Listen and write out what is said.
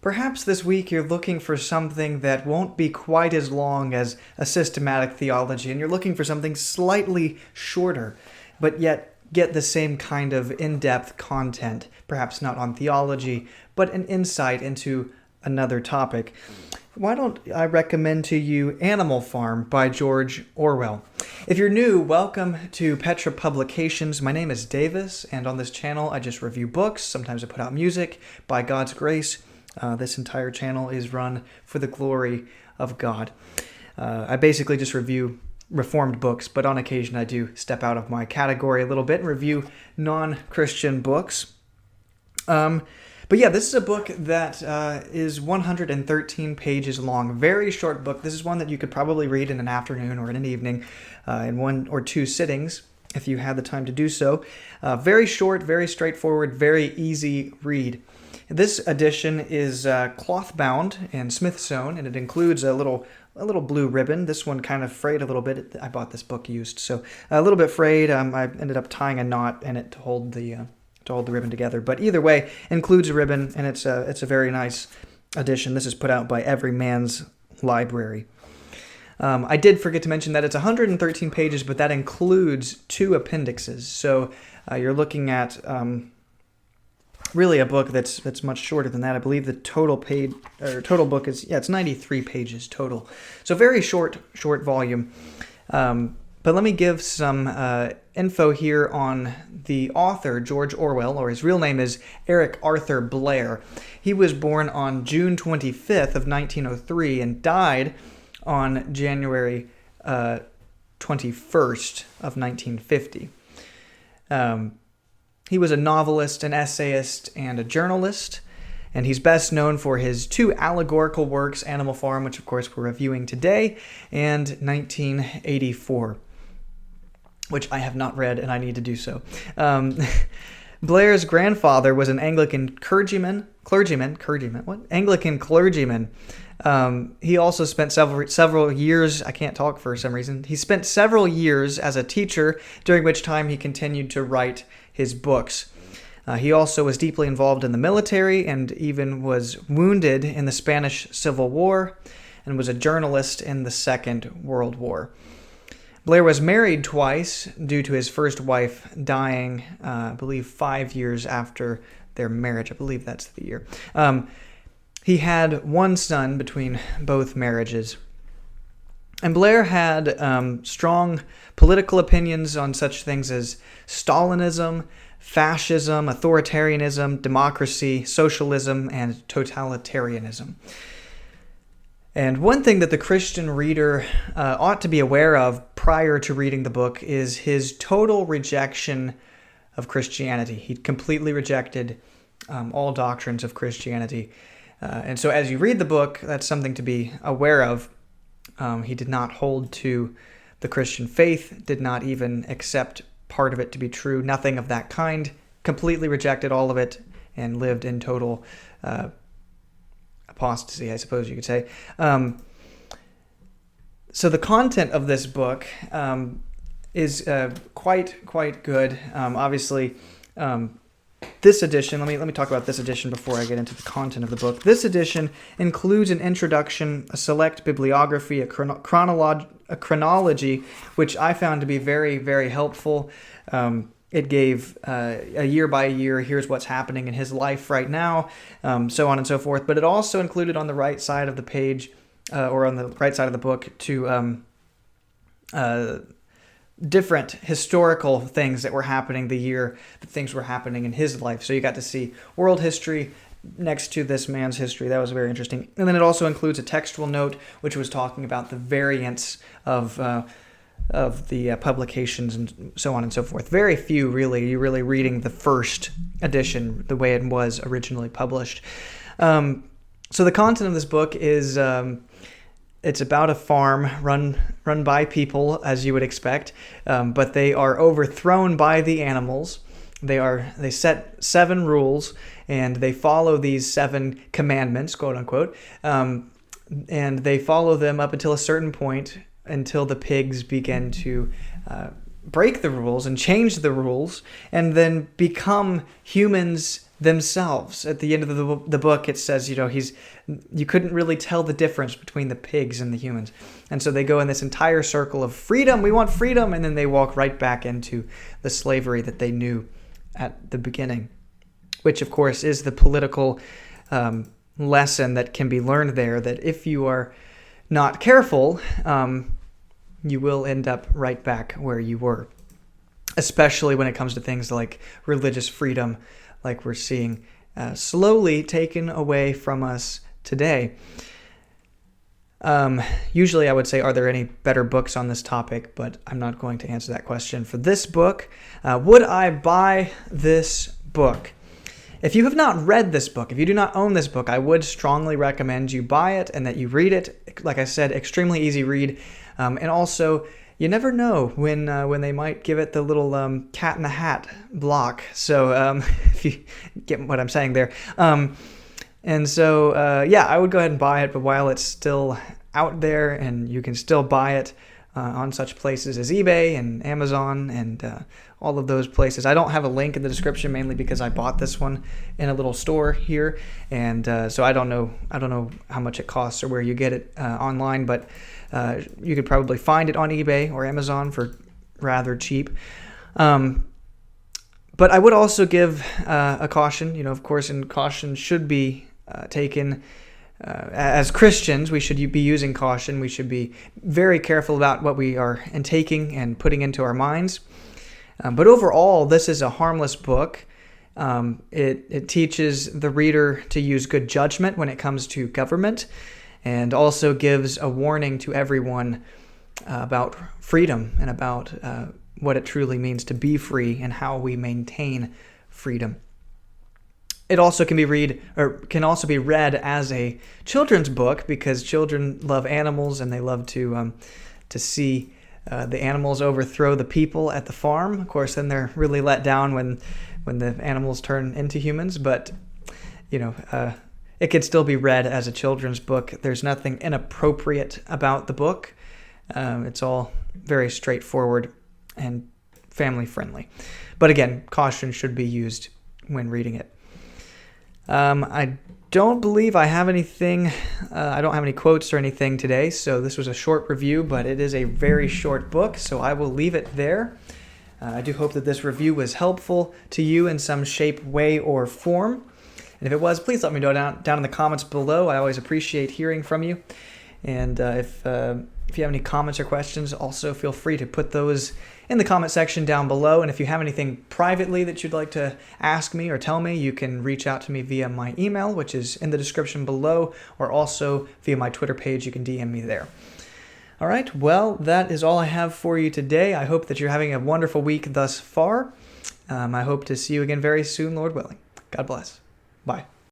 Perhaps this week you're looking for something that won't be quite as long as a systematic theology, and you're looking for something slightly shorter, but yet get the same kind of in-depth content, perhaps not on theology, but an insight into another topic. Why don't I recommend to you Animal Farm by George Orwell? If you're new, welcome to Petra Publications. My name is Davis, and on this channel I just review books. Sometimes I put out music. By God's grace, this entire channel is run for the glory of God. I basically just review Reformed books, but on occasion I do step out of my category a little bit and review non-Christian books. But yeah, this is a book that is 113 pages long. Very short book. This is one that you could probably read in an afternoon or in an evening in one or two sittings if you had the time to do so. Very short, very straightforward, very easy read. This edition is cloth bound and Smith sewn, and it includes a little blue ribbon. This one kind of frayed a little bit. I bought this book used, so a little bit frayed. I ended up tying a knot in it to hold the ribbon together. But either way, includes a ribbon, and it's a very nice edition. This is put out by Every Man's Library. I did forget to mention that it's 113 pages, but that includes 2 appendixes. So you're looking at really a book that's much shorter than that. I believe the total book is, it's 93 pages total. So very short volume. But let me give some info here on the author, George Orwell, or his real name is Eric Arthur Blair. He was born on June 25th of 1903 and died on January 21st of 1950. He was a novelist, an essayist, and a journalist, and he's best known for his 2 allegorical works, Animal Farm, which of course we're reviewing today, and 1984, which I have not read and I need to do so. Blair's grandfather was an Anglican clergyman. He also spent several years, I can't talk for some reason, he spent several years as a teacher, during which time he continued to write his books. He also was deeply involved in the military and even was wounded in the Spanish Civil War and was a journalist in the Second World War. Blair was married twice due to his first wife dying, I believe 5 years after their marriage. I believe that's the year. He had 1 son between both marriages. And Blair had strong political opinions on such things as Stalinism, fascism, authoritarianism, democracy, socialism, and totalitarianism. And one thing that the Christian reader ought to be aware of prior to reading the book is his total rejection of Christianity. He completely rejected all doctrines of Christianity. And so as you read the book, that's something to be aware of. He did not hold to the Christian faith, did not even accept part of it to be true, nothing of that kind, completely rejected all of it, and lived in total apostasy, I suppose you could say. So the content of this book is quite good. Obviously, this edition, let me talk about this edition before I get into the content of the book. This edition includes an introduction, a select bibliography, a chronology, which I found to be very, very helpful. It gave a year by year, here's what's happening in his life right now, so on and so forth. But it also included on the right side of the page, or on the right side of the book, to different historical things that were happening the year that things were happening in his life. So you got to see world history next to this man's history. That was very interesting. And then it also includes a textual note, which was talking about the variants of the publications and so on and so forth. Very few, really. You're really reading the first edition the way it was originally published. So the content of this book is it's about a farm run by people, as you would expect, but they are overthrown by the animals. They set 7 rules, and they follow these 7 commandments, quote unquote, and they follow them up until a certain point, until the pigs begin to break the rules and change the rules, and then become humans themselves. At the end of the book, it says, you couldn't really tell the difference between the pigs and the humans. And so they go in this entire circle of freedom, we want freedom, and then they walk right back into the slavery that they knew at the beginning, which of course is the political lesson that can be learned there, that if you are not careful, you will end up right back where you were, especially when it comes to things like religious freedom, like we're seeing slowly taken away from us today. Usually I would say, are there any better books on this topic? But I'm not going to answer that question for this book. Would I buy this book? If you have not read this book, if you do not own this book, I would strongly recommend you buy it and that you read it. Like I said, extremely easy read. And also, you never know when they might give it the little cat in the hat block. So if you get what I'm saying there. And so, I would go ahead and buy it. But while it's still out there and you can still buy it on such places as eBay and Amazon and all of those places. I don't have a link in the description, mainly because I bought this one in a little store here. And so I don't know how much it costs or where you get it online, but you could probably find it on eBay or Amazon for rather cheap. But I would also give a caution, of course, and caution should be taken as Christians. We should be using caution. We should be very careful about what we are intaking and putting into our minds. But overall, this is a harmless book. It teaches the reader to use good judgment when it comes to government, and also gives a warning to everyone about freedom and about what it truly means to be free and how we maintain freedom. It also can be read as a children's book, because children love animals and they love to see the animals overthrow the people at the farm. Of course, then they're really let down when the animals turn into humans. But it could still be read as a children's book. There's nothing inappropriate about the book. It's all very straightforward and family friendly. But again, caution should be used when reading it. I don't believe I have anything. I don't have any quotes or anything today, so this was a short review, but it is a very short book, so I will leave it there. I do hope that this review was helpful to you in some shape, way, or form. And if it was, please let me know down in the comments below. I always appreciate hearing from you. And if you have any comments or questions, also feel free to put those in the comment section down below. And if you have anything privately that you'd like to ask me or tell me, you can reach out to me via my email, which is in the description below, or also via my Twitter page. You can DM me there. All right, well, that is all I have for you today. I hope that you're having a wonderful week thus far. I hope to see you again very soon, Lord willing. God bless. Bye.